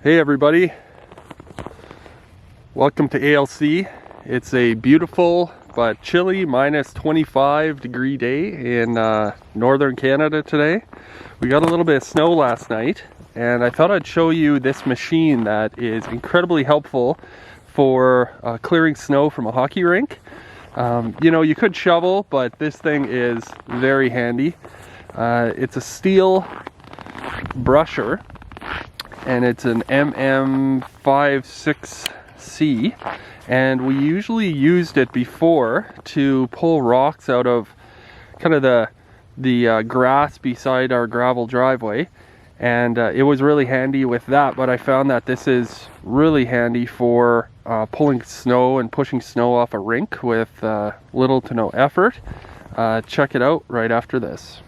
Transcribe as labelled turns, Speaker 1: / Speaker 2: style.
Speaker 1: Hey everybody, welcome to ALC. It's a beautiful but chilly -25-degree day in northern Canada today. We got a little bit of snow last night, and I thought I'd show you this machine that is incredibly helpful for clearing snow from a hockey rink. You know, you could shovel, but this thing is very handy. It's a steel brusher, and it's an MM56C, and we usually used it before to pull rocks out of kind of the grass beside our gravel driveway, and it was really handy with that. But I found that this is really handy for pulling snow and pushing snow off a rink with little to no effort. Check it out right after this.